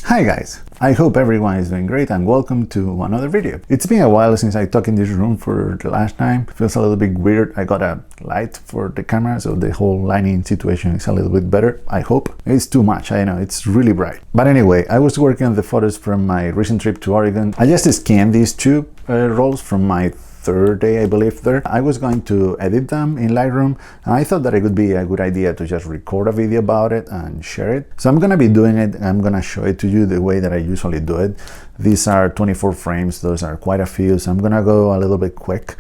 Hi guys, I hope everyone is doing great and welcome to another video. It's been a while since I talked in this room for the last time. It feels a little bit weird. I got a light for the camera, so the whole lighting situation is a little bit better, I hope. It's too much, I know, it's really bright. But anyway, I was working on the photos from my recent trip to Oregon. I just scanned these two rolls from my third day, I believe there. I was going to edit them in Lightroom, and I thought that it would be a good idea to just record a video about it and share it. So I'm gonna be doing it, and I'm gonna show it to you the way that I usually do it. These are 24 frames, those are quite a few, so I'm gonna go a little bit quick.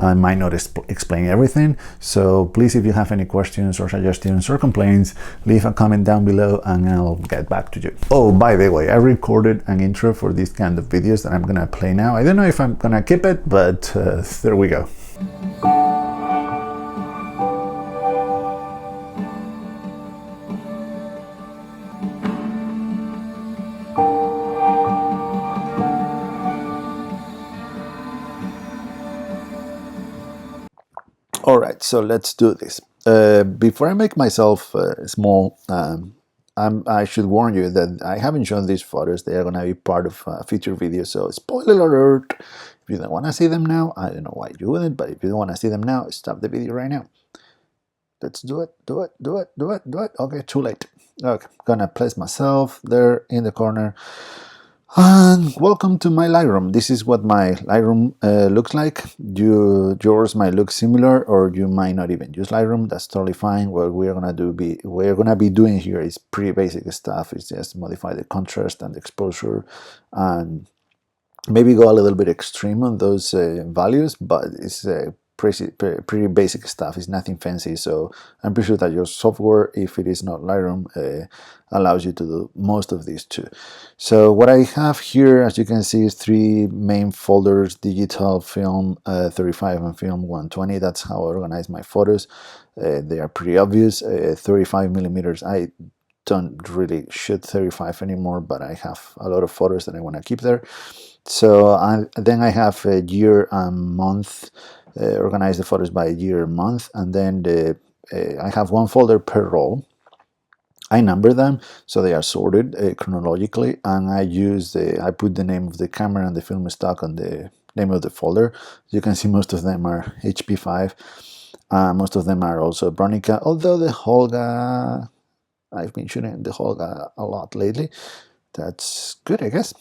I might not explain everything, so please, if you have any questions or suggestions or complaints, leave a comment down below and I'll get back to you. Oh, by the way, I recorded an intro for these kind of videos that I'm gonna play now. I don't know if I'm gonna keep it, but there we go. Alright, so let's do this. Before I make myself small, I should warn you that I haven't shown these photos. They are going to be part of a future video, so spoiler alert. If you don't want to see them now, I don't know why you wouldn't, but if you don't want to see them now, stop the video right now. Let's do it. Okay, too late. Okay, gonna place myself there in the corner. And welcome to my Lightroom. This is what my Lightroom looks like. Yours might look similar, or you might not even use Lightroom. That's totally fine. What we're gonna be doing here is pretty basic stuff. It's just modify the contrast and the exposure, and maybe go a little bit extreme on those values. But it's pretty basic stuff. It's nothing fancy, so I'm pretty sure that your software, if it is not Lightroom, allows you to do most of these too. So what I have here, as you can see, is three main folders: digital, film 35 and film 120. That's how I organize my photos. They are pretty obvious. 35 millimeters. I don't really shoot 35 anymore, but I have a lot of photos that I want to keep there. So then I have a year and month. Organize the photos by year and month, and then I have one folder per roll. I number them so they are sorted chronologically, and I put the name of the camera and the film stock on the name of the folder. You can see most of them are HP5. Most of them are also Bronica, although the Holga, I've been shooting the Holga a lot lately. That's good, I guess.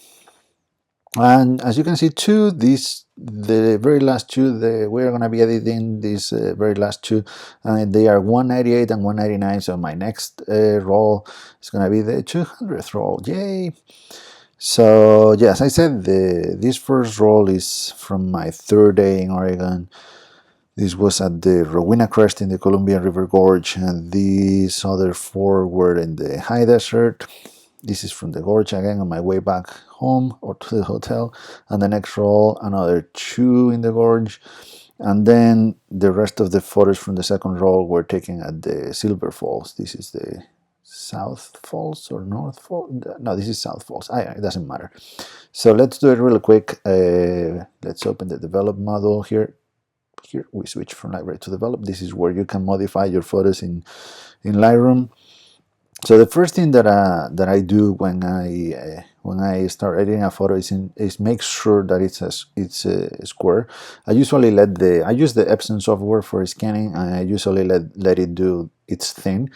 And as you can see too, the very last two, we're going to be editing these very last two, and they are 198 and 199. So my next roll is going to be the 200th roll. Yay! So yeah, as I said, this first roll is from my third day in Oregon. This was at the Rowena Crest in the Columbia River Gorge, and these other four were in the high desert. This is from the gorge again on my way back home or to the hotel, and the next roll, another two in the gorge, and then the rest of the photos from the second roll were taken at the Silver Falls. This is the South Falls or North Falls? No, this is South Falls. It doesn't matter. So let's do it real quick. Let's open the develop module here. Here we switch from library to develop. This is where you can modify your photos in Lightroom. So the first thing that I do when I start editing a photo is make sure that it's a square. I use the Epson software for scanning, and I usually let it do its thing.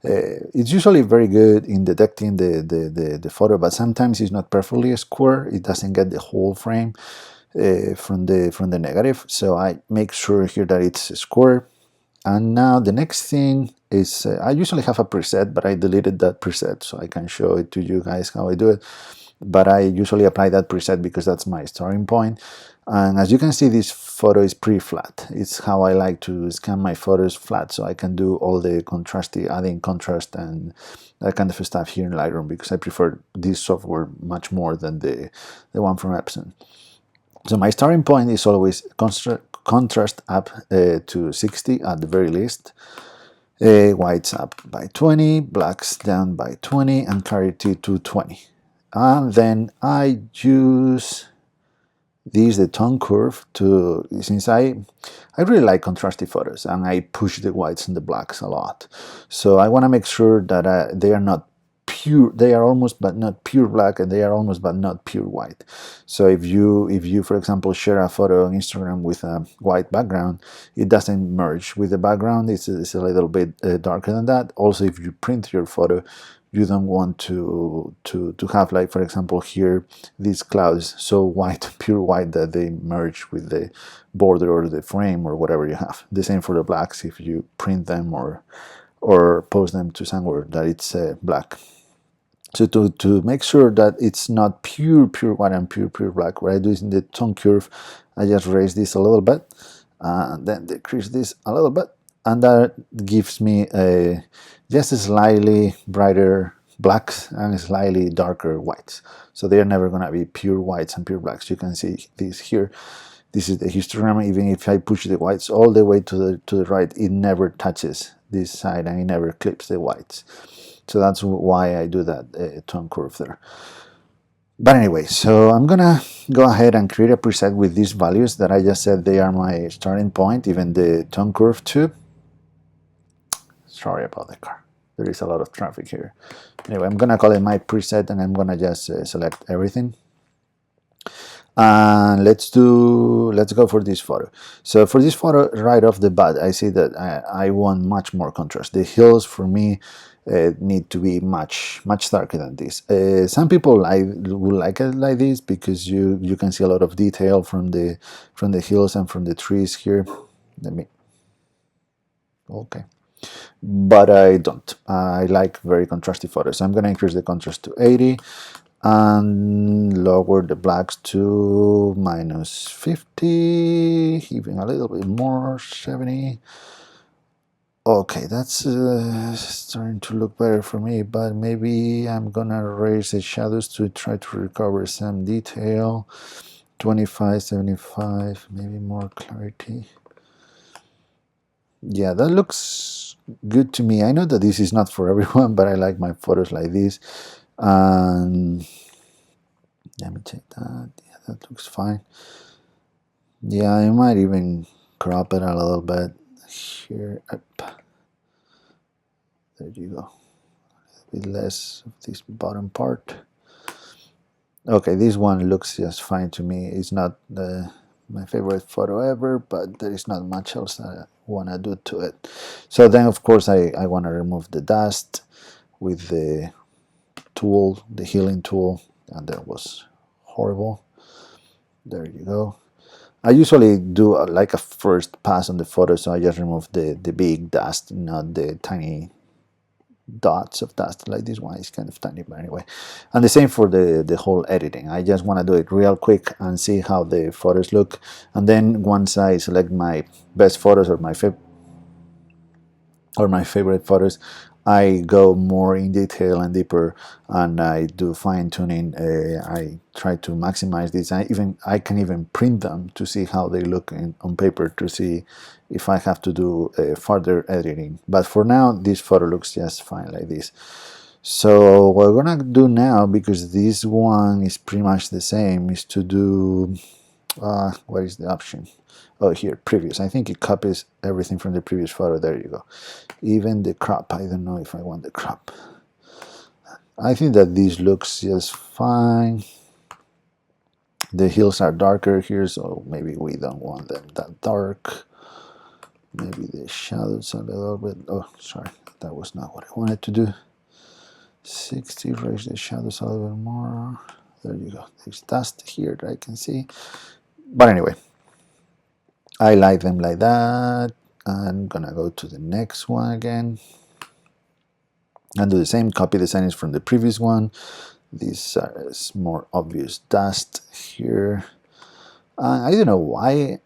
It's usually very good in detecting the photo, but sometimes it's not perfectly square. It doesn't get the whole frame from the negative. So I make sure here that it's square. And now the next thing is, I usually have a preset, but I deleted that preset so I can show it to you guys how I do it. But I usually apply that preset because that's my starting point. And as you can see, this photo is pretty flat. It's how I like to scan my photos, flat, so I can do all the adding contrast and that kind of stuff here in Lightroom, because I prefer this software much more than the one from Epson. So my starting point is always contrast up to 60 at the very least, whites up by 20, blacks down by 20, and clarity to 20. And then I use the tone curve since I really like contrasty photos, and I push the whites and the blacks a lot. So I want to make sure that they are not pure, they are almost but not pure black, and they are almost but not pure white. So if you for example share a photo on Instagram with a white background, it doesn't merge with the background. It's a little bit darker than that. Also, if you print your photo, you don't want to have, like, for example here, these clouds so white, pure white, that they merge with the border or the frame or whatever you have. The same for the blacks, if you print them or post them to somewhere that it's black. So to make sure that it's not pure white and pure black, what I do is in the tone curve, I just raise this a little bit, and then decrease this a little bit, and that gives me just a slightly brighter blacks and slightly darker whites. So they are never going to be pure whites and pure blacks. You can see this here. This is the histogram. Even if I push the whites all the way to the right, it never touches this side and it never clips the whites. So that's why I do that tone curve there. But anyway, so I'm gonna go ahead and create a preset with these values that I just said they are my starting point, even the tone curve too. Sorry about the car. There is a lot of traffic here. Anyway, I'm gonna call it my preset, and I'm gonna just select everything. And let's go for this photo. So for this photo, right off the bat, I see that I want much more contrast. The hills for me need to be much darker than this. Some people will like it like this because you can see a lot of detail from the hills and from the trees here. Let me. Okay. But I don't. I like very contrasty photos. So I'm going to increase the contrast to 80 and lower the blacks to -50, even a little bit more, 70. Okay, that's starting to look better for me, but maybe I'm gonna raise the shadows to try to recover some detail. 25, 75, maybe more clarity. Yeah, that looks good to me. I know that this is not for everyone, but I like my photos like this. And let me check that. Yeah, that looks fine. Yeah, I might even crop it a little bit here. Up. There you go. A bit less of this bottom part. Okay, this one looks just fine to me. It's not my favorite photo ever, but there is not much else that I want to do to it. So then, of course, I want to remove the dust with the tool, the healing tool, and that was horrible. There you go. I usually do like a first pass on the photo, so I just remove the big dust, not the tiny dots of dust. Like this one is kind of tiny, but anyway. And the same for the whole editing. I just want to do it real quick and see how the photos look, and then once I select my best photos or my favorite photos, I go more in detail and deeper, and I do fine tuning. I try to maximize this. I can even print them to see how they look on paper, to see if I have to do further editing. But for now, this photo looks just fine like this. So what we're gonna do now, because this one is pretty much the same, is to do what is the option? Oh, here, previous. I think it copies everything from the previous photo. There you go. Even the crop. I don't know if I want the crop. I think that this looks just fine. The hills are darker here, so maybe we don't want them that dark. Maybe the shadows a little bit. Oh, sorry, that was not what I wanted to do. 60, raise the shadows a little bit more. There you go. There's dust here that I can see. But anyway, I like them like that. I'm gonna go to the next one again and do the same. Copy the settings from the previous one. These are more obvious dust here. I don't know why.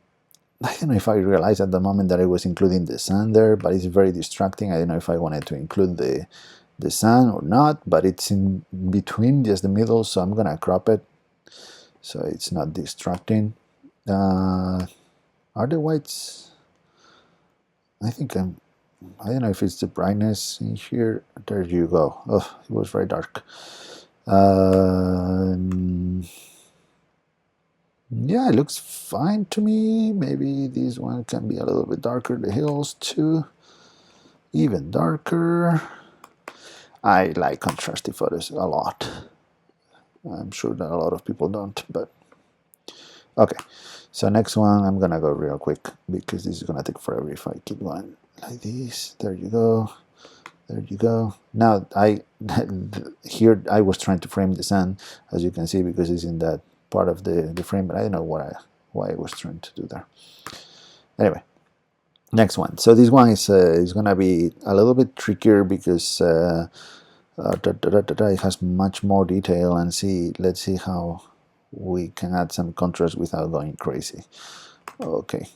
I don't know if I realized at the moment that I was including the sun there, but it's very distracting. I don't know if I wanted to include the sun or not, but it's in between, just the middle, so I'm gonna crop it so it's not distracting. Are the whites? I think I don't know if it's the brightness in here. There you go. Oh, it was very dark. Yeah, it looks fine to me. Maybe this one can be a little bit darker. The hills too, even darker. I like contrasty photos a lot. I'm sure that a lot of people don't, but okay. So next one, I'm gonna go real quick because this is gonna take forever if I keep going like this. There you go. There you go. Now here I was trying to frame the sun, as you can see, because it's in that part of the frame, but I don't know why I was trying to do there. Anyway, next one. So this one is gonna be a little bit trickier because it has much more detail, and let's see how we can add some contrast without going crazy. Okay,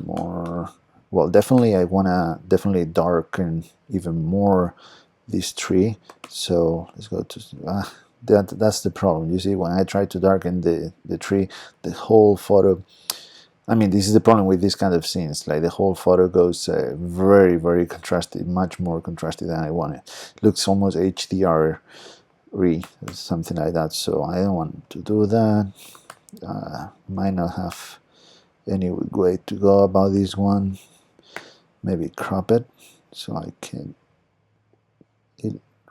more. Well, definitely I wanna darken even more this tree. So let's go to that's the problem. You see, when I try to darken the tree, the whole photo. I mean, this is the problem with this kind of scenes. Like the whole photo goes very, very contrasted, much more contrasted than I wanted. It looks almost HDR something like that. So I don't want to do that. Might not have any way to go about this one. Maybe crop it so I can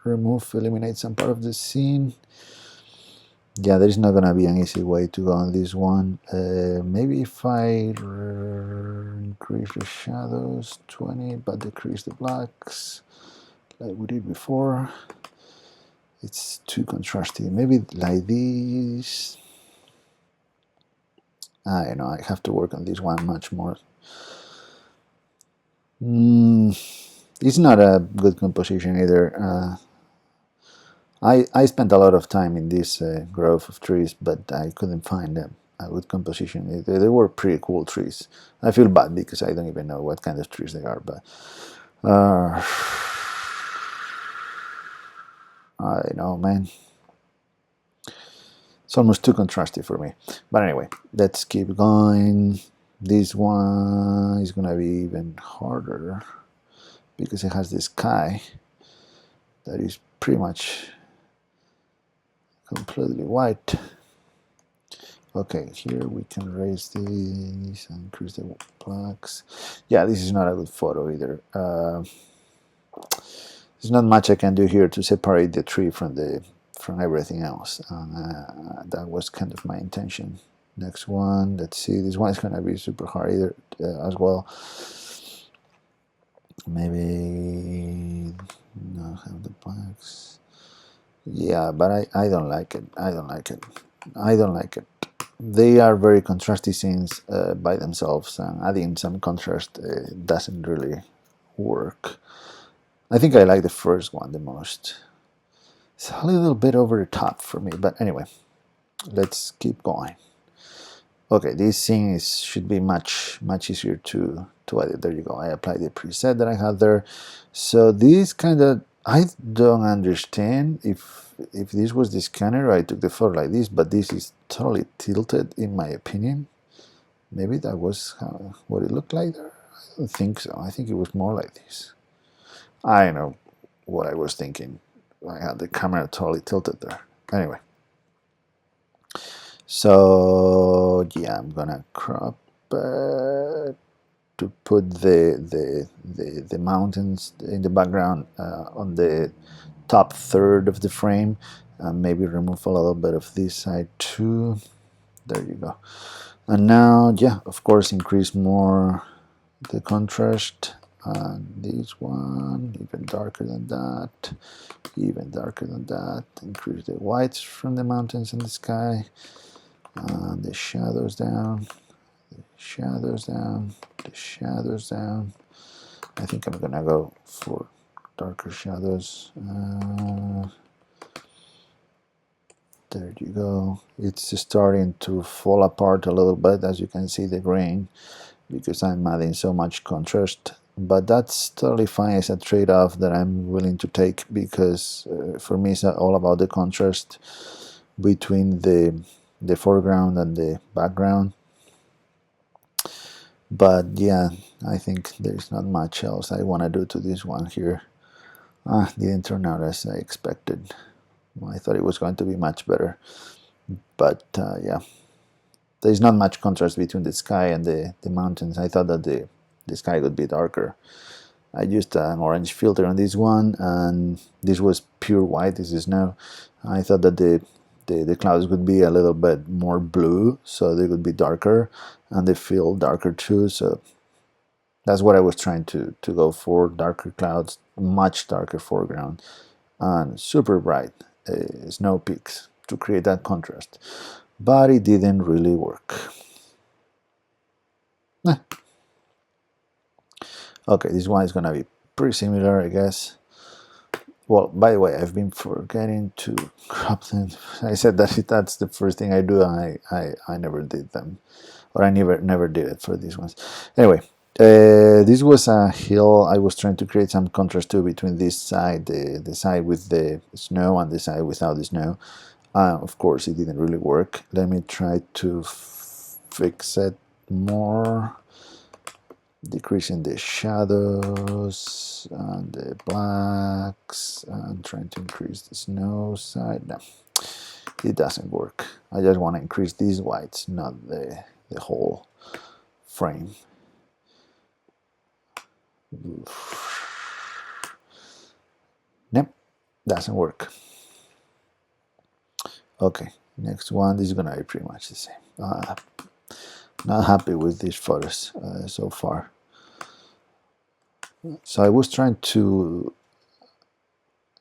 eliminate some part of the scene. Yeah, there's not gonna be an easy way to go on this one. Maybe if I increase the shadows 20 but decrease the blacks like we did before. It's too contrasty. Maybe like this. I don't know, I have to work on this one much more. It's not a good composition either. I spent a lot of time in this grove of trees, but I couldn't find a good composition. They were pretty cool trees. I feel bad because I don't even know what kind of trees they are, but I know, man. It's almost too contrasty for me. But anyway, let's keep going. This one is gonna be even harder because it has this sky that is pretty much completely white. Okay, here we can raise these and increase the blacks. Yeah, this is not a good photo either. There's not much I can do here to separate the tree from everything else. That was kind of my intention. Next one, let's see. This one is gonna be super hard either as well. Maybe not have the blacks. Yeah, but I don't like it. I don't like it. I don't like it. They are very contrasty scenes by themselves, and adding some contrast doesn't really work. I think I like the first one the most. It's a little bit over the top for me, but anyway, let's keep going. Okay, this scene should be much easier to edit. There you go. I applied the preset that I had there. So this kind of, I don't understand if this was the scanner, I took the photo like this, but this is totally tilted in my opinion. Maybe that was what it looked like there. I don't think so. I think it was more like this. I don't know what I was thinking. I had the camera totally tilted there. Anyway. So yeah, I'm gonna crop to put the mountains in the background on the top third of the frame. Maybe remove a little bit of this side too. There you go. And now, yeah, of course, increase more the contrast. And this one, even darker than that, even darker than that. Increase the whites from the mountains and the sky. And the shadows down, the shadows down, the shadows down. I think I'm gonna go for darker shadows. There you go. It's starting to fall apart a little bit, as you can see the grain, because I'm adding so much contrast. But that's totally fine. It's a trade-off that I'm willing to take because for me it's all about the contrast between the foreground and the background. But yeah, I think there's not much else I want to do to this one here. Didn't turn out as I expected. I thought it was going to be much better, but yeah, there's not much contrast between the sky and the mountains. I thought that the sky would be darker, I used an orange filter on this one, and this was pure white. This is snow. I thought that the clouds would be a little bit more blue, so they would be darker, and they feel darker too. So that's what I was trying to go for: darker clouds, much darker foreground, and super bright snow peaks to create that contrast. But it didn't really work. Eh. Okay, this one is gonna be pretty similar, I guess. Well, by the way, I've been forgetting to crop them. I said that that's the first thing I do, and I never did them, or I never did it for these ones. Anyway, this was a hill. I was trying to create some contrast too between this side, the side with the snow, and the side without the snow. Of course, it didn't really work. Let me try to fix it more. Decreasing the shadows and the blacks, and trying to increase the snow side. No, it doesn't work. I just want to increase these whites, not the whole frame. Nope, doesn't work. Okay, next one. This is gonna be pretty much the same. Not happy with these photos so far. So I was trying to,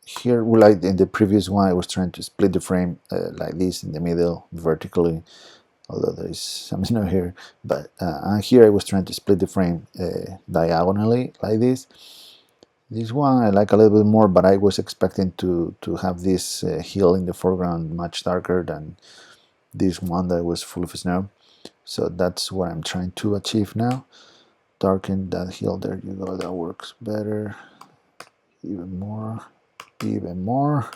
here, like in the previous one, I was trying to split the frame like this in the middle vertically, although there is some snow here. But here I was trying to split the frame diagonally like this. This one I like a little bit more, but I was expecting to have this hill in the foreground much darker than this one that was full of snow. So that's what I'm trying to achieve now. Darken that hill. There you go. That works better. Even more. Even more.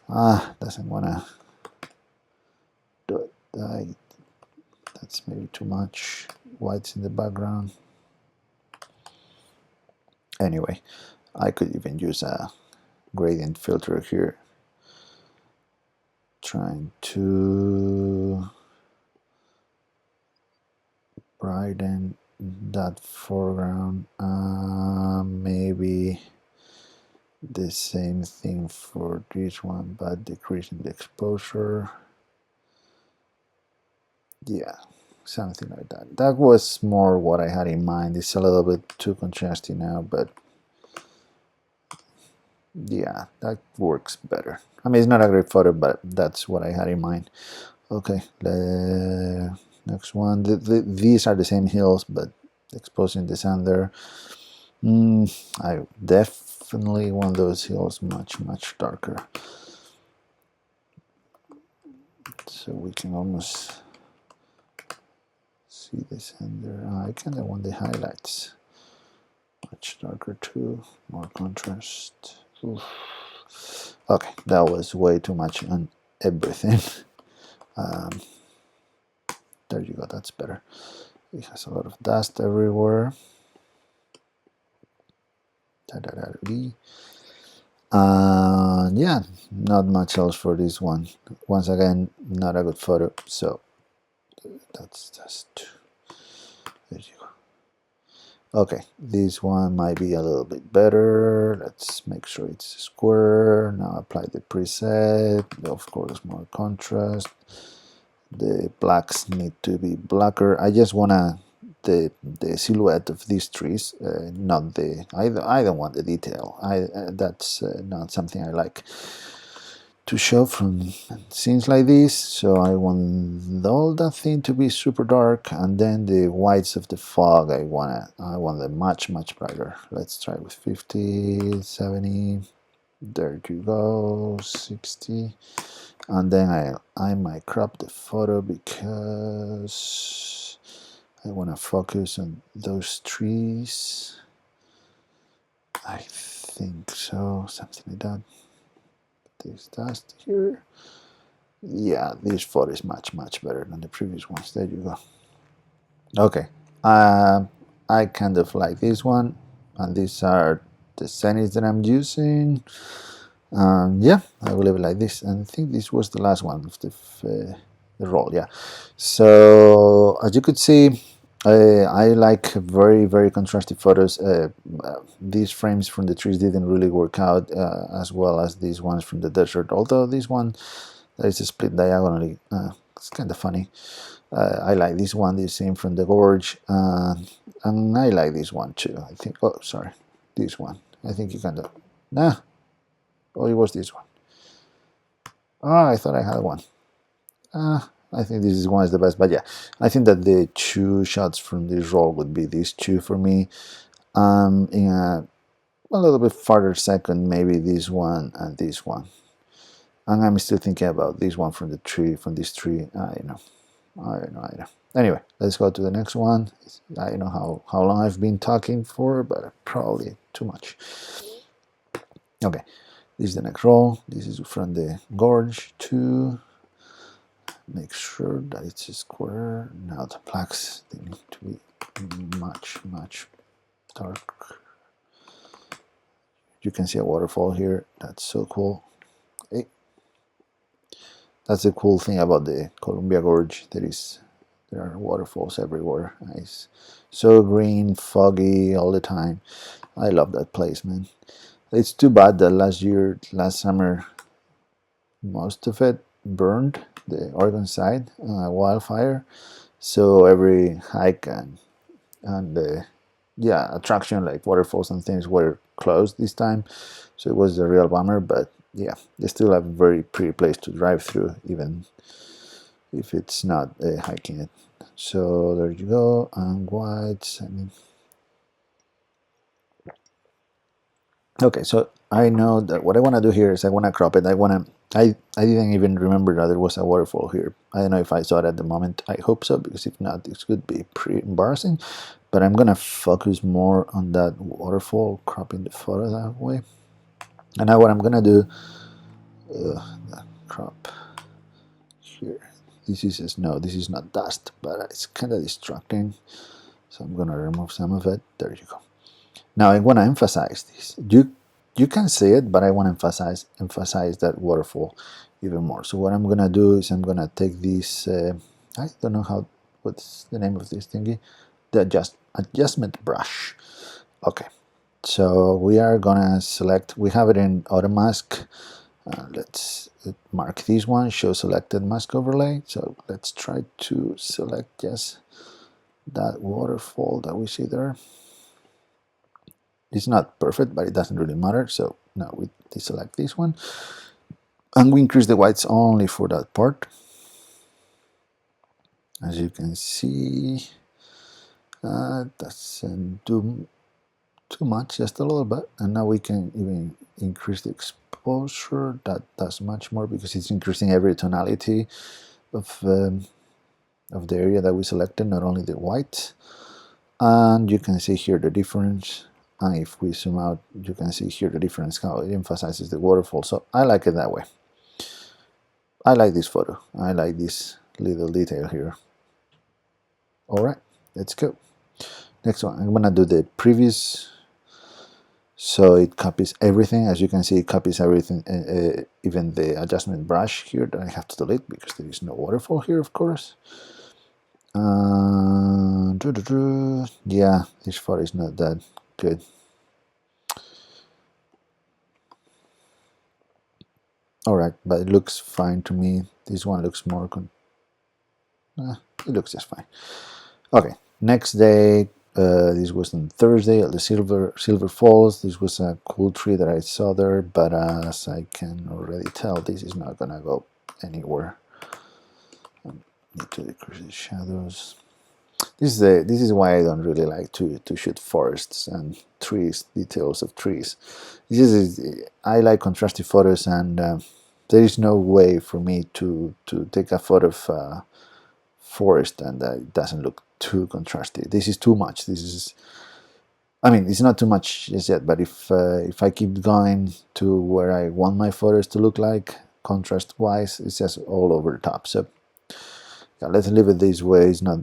Doesn't want to do it. That's maybe too much. Whites in the background. Anyway, I could even use a gradient filter here. Trying to brighten that foreground. Maybe the same thing for this one, but decreasing the exposure. Yeah, something like that. That was more what I had in mind. It's a little bit too contrasty now, but yeah, that works better. I mean, it's not a great photo, but that's what I had in mind. Okay, the next one. These are the same hills, but exposing the sun there. I definitely want those hills much darker, so we can almost see the sun there. I kind of want the highlights much darker too, more contrast. Oof. Okay, that was way too much on everything. There you go, that's better. It has a lot of dust everywhere. Yeah, not much else for this one. Once again, not a good photo, so that's just, there you go. Okay, this one might be a little bit better. Let's make sure it's square. Now apply the preset. Of course, more contrast. The blacks need to be blacker. I just wanna the silhouette of these trees, not the. I don't want the detail. That's not something I like to show from scenes like this. So I want all that thing to be super dark, and then the whites of the fog, I want them much brighter. Let's try with 50, 70. There you go, 60. And then I might crop the photo because I want to focus on those trees. I think so, something like that. This dust here. Yeah, this photo is much better than the previous ones. There you go. Okay, I kind of like this one, and these are the settings that I'm using. Yeah, I will leave it like this, and I think this was the last one of the roll. Yeah, so as you could see, I like very contrasty photos. These frames from the trees didn't really work out as well as these ones from the desert, although this one that is split diagonally, it's kind of funny. I like this one, the same from the gorge, and I like this one too. I think, oh sorry, this one, I think you kind of, nah, oh it was this one. Oh, I thought I had one. I think this is one is the best, but yeah, I think that the two shots from this roll would be these two for me. In a little bit farther second, maybe this one and this one. And I'm still thinking about this one from the tree, from this tree. I know. Anyway, let's go to the next one. I don't know how long I've been talking for, but probably too much. Okay, this is the next roll. This is from the gorge to make sure that it's a square. Now the blacks, they need to be much dark. You can see a waterfall here. That's so cool. Hey. That's the cool thing about the Columbia Gorge. There are waterfalls everywhere. It's so green, foggy all the time. I love that place, man. It's too bad that last summer, most of it burned, the Oregon side, wildfire. So every hike and yeah, attraction like waterfalls and things were closed this time. So it was a real bummer, but yeah, they still have a very pretty place to drive through, even if it's not hiking it. So there you go, and whites. I mean, okay, so I know that what I want to do here is I want to crop it. I didn't even remember that there was a waterfall here. I don't know if I saw it at the moment. I hope so, because if not, this could be pretty embarrassing. But I'm gonna focus more on that waterfall, cropping the photo that way. And now what I'm gonna do, crop here. This is snow. This is not dust, but it's kind of distracting. So I'm gonna remove some of it. There you go. Now I want to emphasize this. You can see it, but I want to emphasize that waterfall even more. So what I'm gonna do is I'm gonna take this. I don't know what's the name of this thingy. The adjustment brush. Okay. So we are gonna select. We have it in auto mask. Let's mark this one. Show selected mask overlay. So let's try to select just that waterfall that we see there. It's not perfect, but it doesn't really matter. So now we deselect this one, and we increase the whites only for that part. As you can see, doesn't do too much, just a little bit. And now we can even increase the exposure. That does much more, because it's increasing every tonality of the area that we selected, not only the white. And you can see here the difference. And if we zoom out, you can see here the difference, how it emphasizes the waterfall. So I like it that way. I like this photo. I like this little detail here. All right, let's go. Next one, I'm gonna do the previous. So it copies everything. As you can see, it copies everything, even the adjustment brush here that I have to delete because there is no waterfall here, of course. Yeah, this photo is not that good. All right, but it looks fine to me. This one looks more it looks just fine. Okay, next day, this was on Thursday at the Silver Falls. This was a cool tree that I saw there, but as I can already tell, this is not gonna go anywhere. I need to decrease the shadows. This is why I don't really like to shoot forests and trees, details of trees. I like contrasty photos, and there is no way for me to take a photo of forest and it doesn't look too contrasty. This is too much. I mean, it's not too much just yet, but if I keep going to where I want my photos to look like, contrast-wise, it's just all over the top. So yeah, let's leave it this way. It's not.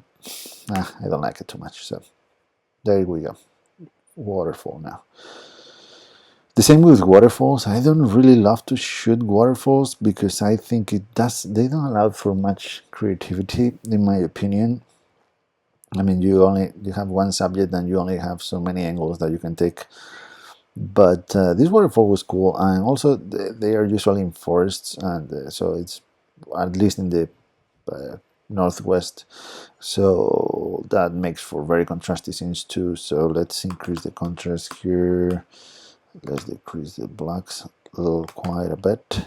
I don't like it too much. So there we go. Waterfall now. The same with waterfalls. I don't really love to shoot waterfalls because I think they don't allow for much creativity, in my opinion. I mean, you have one subject and you only have so many angles that you can take. But this waterfall was cool, and also they are usually in forests, and so it's at least in the uh, northwest, so that makes for very contrasty scenes too. So let's increase the contrast here. Let's decrease the blacks a little quite a bit.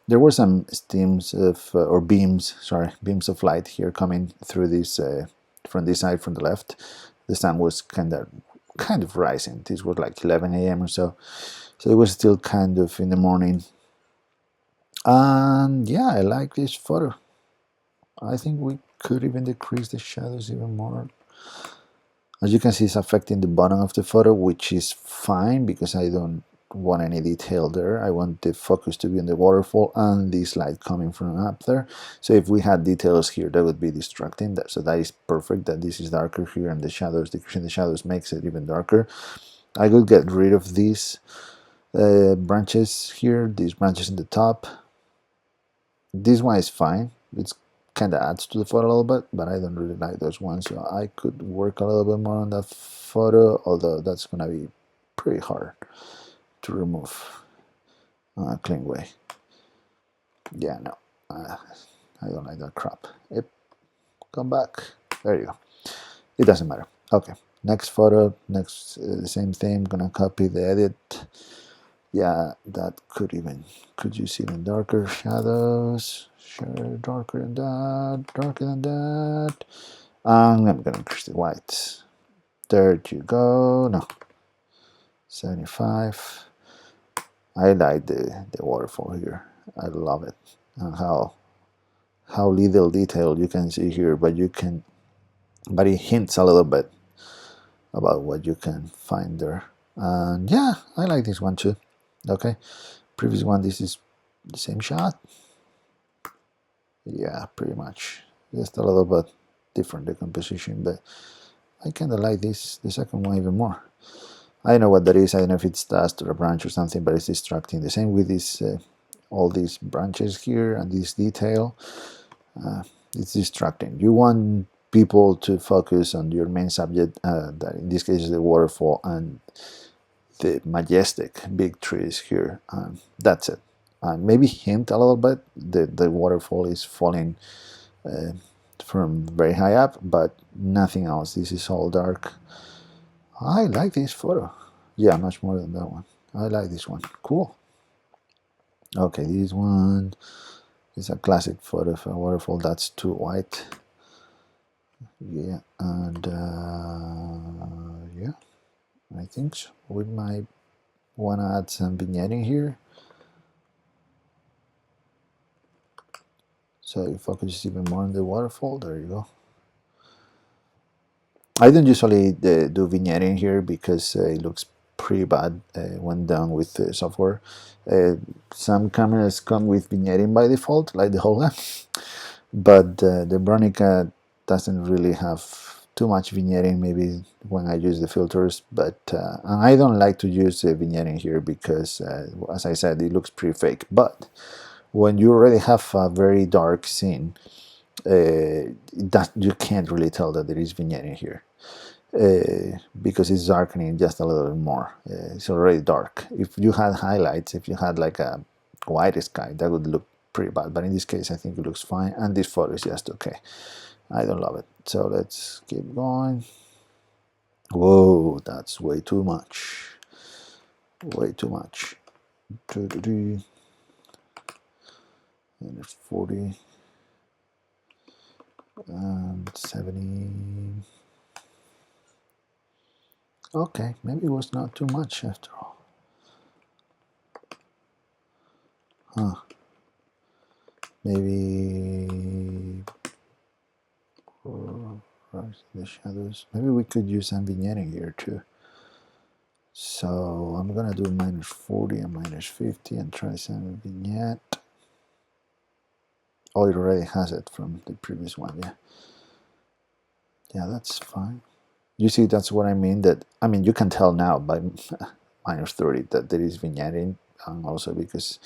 There were some steams of or beams, sorry, beams of light here coming through this from this side, from the left. The sun was kind of rising. This was like 11 a.m. or so, so it was still kind of in the morning. And yeah, I like this photo. I think we could even decrease the shadows even more. As you can see, it's affecting the bottom of the photo, which is fine because I don't want any detail there. I want the focus to be on the waterfall and this light coming from up there. So if we had details here, that would be distracting. So that is perfect that this is darker here, and the shadows, decreasing the shadows makes it even darker. I could get rid of these branches here, these branches in the top. This one is fine. It's kind of adds to the photo a little bit, but I don't really like those ones, so I could work a little bit more on that photo, although that's gonna be pretty hard to remove a clean way. Yeah, no, I don't like that crap. Yep, come back. There you go. It doesn't matter. Okay, next photo, next same thing. Gonna copy the edit. Yeah, that could use even darker shadows. Sure, darker than that, darker than that. And I'm gonna increase the white. There you go. No, 75. I like the waterfall here. I love it. And how little detail you can see here, but it hints a little bit about what you can find there. And yeah, I like this one too. Okay, previous one, this is the same shot. Yeah, pretty much. Just a little bit different the composition, but I kind of like this, the second one, even more. I don't know what that is. I don't know if it's dust or a branch or something, but it's distracting. The same with this, all these branches here and this detail. It's distracting. You want people to focus on your main subject, that in this case is the waterfall and the majestic big trees here. That's it. Maybe hint a little bit. The waterfall is falling from very high up, but nothing else. This is all dark. I like this photo. Yeah, much more than that one. I like this one. Cool. Okay, this one is a classic photo of a waterfall. That's too white. Yeah, and yeah, I think so. We might want to add some vignetting here. So you focus even more on the waterfall. There you go. I don't usually do vignetting here because it looks pretty bad when done with software. Some cameras come with vignetting by default, like the Holga, but the Bronica doesn't really have too much vignetting, maybe when I use the filters, but I don't like to use vignetting here because, as I said, it looks pretty fake. But when you already have a very dark scene, you can't really tell that there is vignetting here. Because it's darkening just a little bit more. It's already dark. If you had highlights, if you had like a white sky, that would look pretty bad. But in this case, I think it looks fine. And this photo is just okay. I don't love it. So let's keep going. Whoa, that's way too much. Way too much. And there's 40 and 70. Okay, maybe it was not too much after all. Huh. Maybe the shadows. Maybe we could use some vignetting here too. So I'm gonna do -40 and -50 and try some vignette. Oh, it already has it from the previous one. Yeah, that's fine. You see, that's what I mean. You can tell now by -30 that there is vignetting, and also because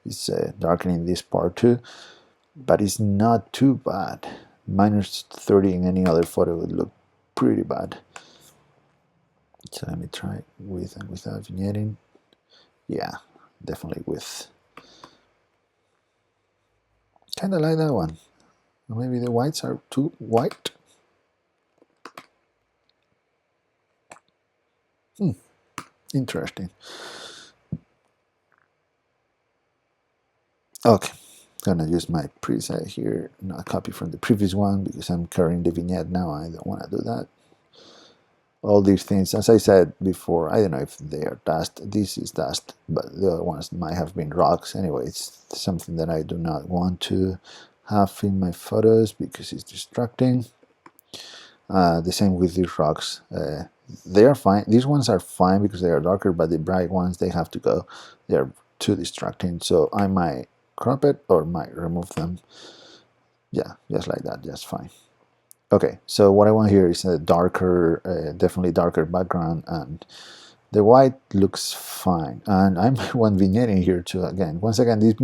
it's darkening this part too. But it's not too bad. Minus 30 in any other photo would look pretty bad. So let me try with and without vignetting. Yeah, definitely with. Kind of like that one. Maybe the whites are too white. Interesting. Okay, gonna use my preset here, not copy from the previous one because I'm carrying the vignette now. I don't want to do that. All these things, as I said before, I don't know if they are dust. This is dust, but the other ones might have been rocks. Anyway, it's something that I do not want to have in my photos because it's distracting. The same with these rocks. They are fine. These ones are fine because they are darker, but the bright ones, they have to go. They are too distracting, so I might crop it or might remove them. Yeah, just like that, just fine. Okay, so what I want here is a darker, definitely darker background, and the white looks fine. And I might want vignetting here too. Again, once again, this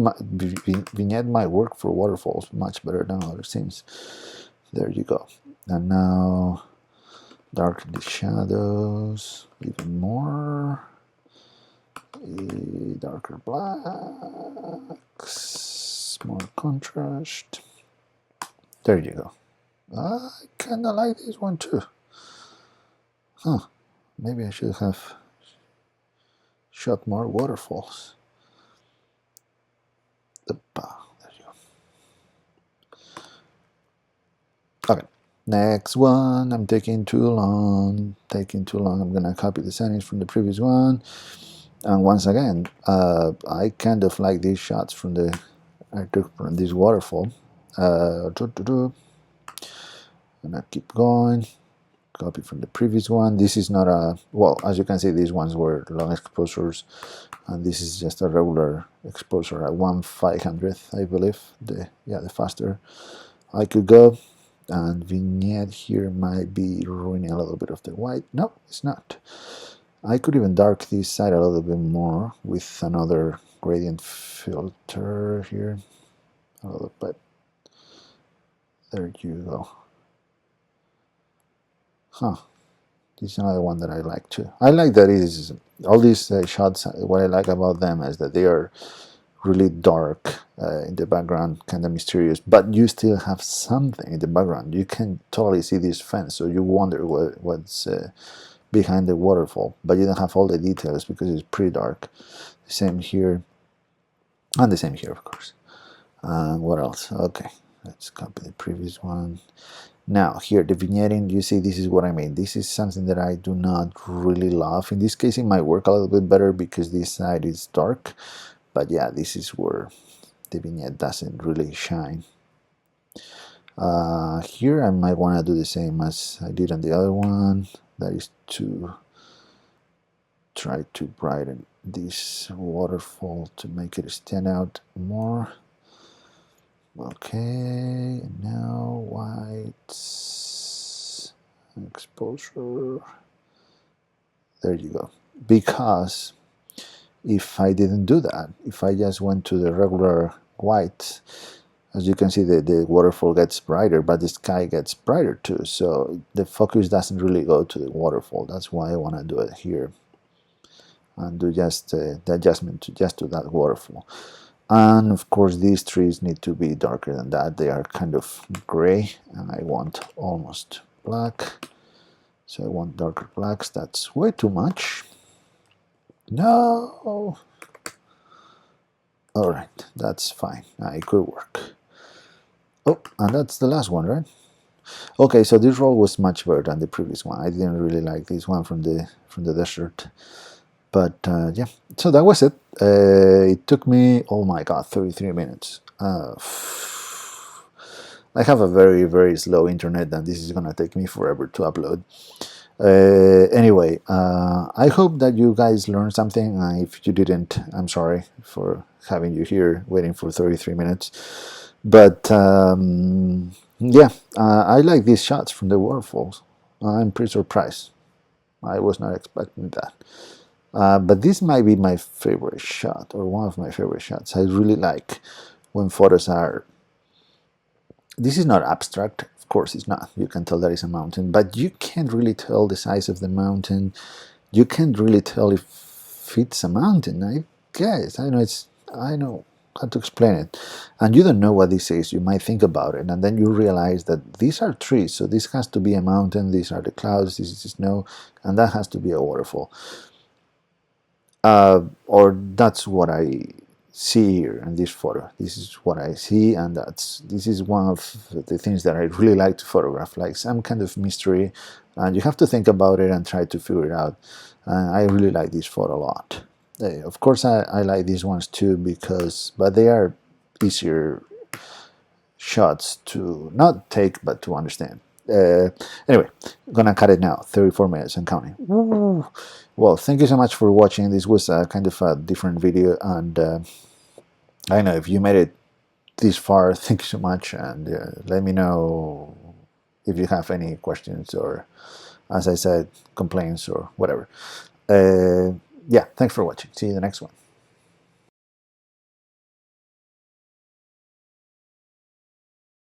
vignette might work for waterfalls much better than other scenes. There you go. And now darken the shadows even more. Darker blacks, more contrast. There you go. I kind of like this one too. Huh. Maybe I should have shot more waterfalls. There you go. Okay. Next one. I'm taking too long. I'm gonna copy the settings from the previous one. And once again, I kind of like these shots from the I took from this waterfall. And I keep going. Copy from the previous one. This is not a, well, as you can see, these ones were long exposures, and this is just a regular exposure at 1/500th, I believe. The faster I could go. And vignette here might be ruining a little bit of the white. No, it's not. I could even dark this side a little bit more with another gradient filter here. A little bit. There you go. Huh. This is another one that I like too. I like that it is all these shots. What I like about them is that they are really dark in the background, kind of mysterious, but you still have something in the background. You can totally see this fence, so you wonder what's behind the waterfall, but you don't have all the details because it's pretty dark. The same here, and the same here, of course. What else? Okay, let's copy the previous one. Now here, the vignetting, you see, this is what I mean. This is something that I do not really love. In this case, it might work a little bit better because this side is dark. But yeah, this is where the vignette doesn't really shine. Here, I might want to do the same as I did on the other one. That is to try to brighten this waterfall to make it stand out more. Okay, now whites, exposure, there you go. Because if I didn't do that, if I just went to the regular white, as you can see, the waterfall gets brighter, but the sky gets brighter too, so the focus doesn't really go to the waterfall. That's why I want to do it here and do just the adjustment to just to that waterfall. And of course these trees need to be darker than that. They are kind of gray and I want almost black, so I want darker blacks. That's way too much. No. Alright, that's fine. It could work. Oh, and that's the last one, right? Okay, so this roll was much better than the previous one. I didn't really like this one from the desert. But yeah, so that was it. It took me, oh my god, 33 minutes. I have a very, very slow internet, and this is gonna take me forever to upload. Anyway, I hope that you guys learned something. If you didn't, I'm sorry for having you here waiting for 33 minutes. But yeah, I like these shots from the waterfalls. I'm pretty surprised. I was not expecting that. But this might be my favorite shot, or one of my favorite shots. I really like when photos are, this is not abstract of course it's not. You can tell that it's a mountain, but you can't really tell the size of the mountain. You can't really tell if it's a mountain. I guess I know how to explain it, and you don't know what this is. You might think about it, and then you realize that these are trees, so this has to be a mountain. These are the clouds. This is the snow, and that has to be a waterfall. Or that's what I see here in this photo. This is what I see, and this is one of the things that I really like to photograph, like some kind of mystery, and you have to think about it and try to figure it out. And I really like this photo a lot. Of course, I like these ones too, but they are easier shots to not take but to understand. Anyway, I'm gonna cut it now. 34 minutes and counting. Woo. Well, thank you so much for watching. This was a kind of a different video, and I know if you made it this far, thank you so much, and let me know if you have any questions or, as I said, complaints or whatever. Yeah, thanks for watching. See you in the next one.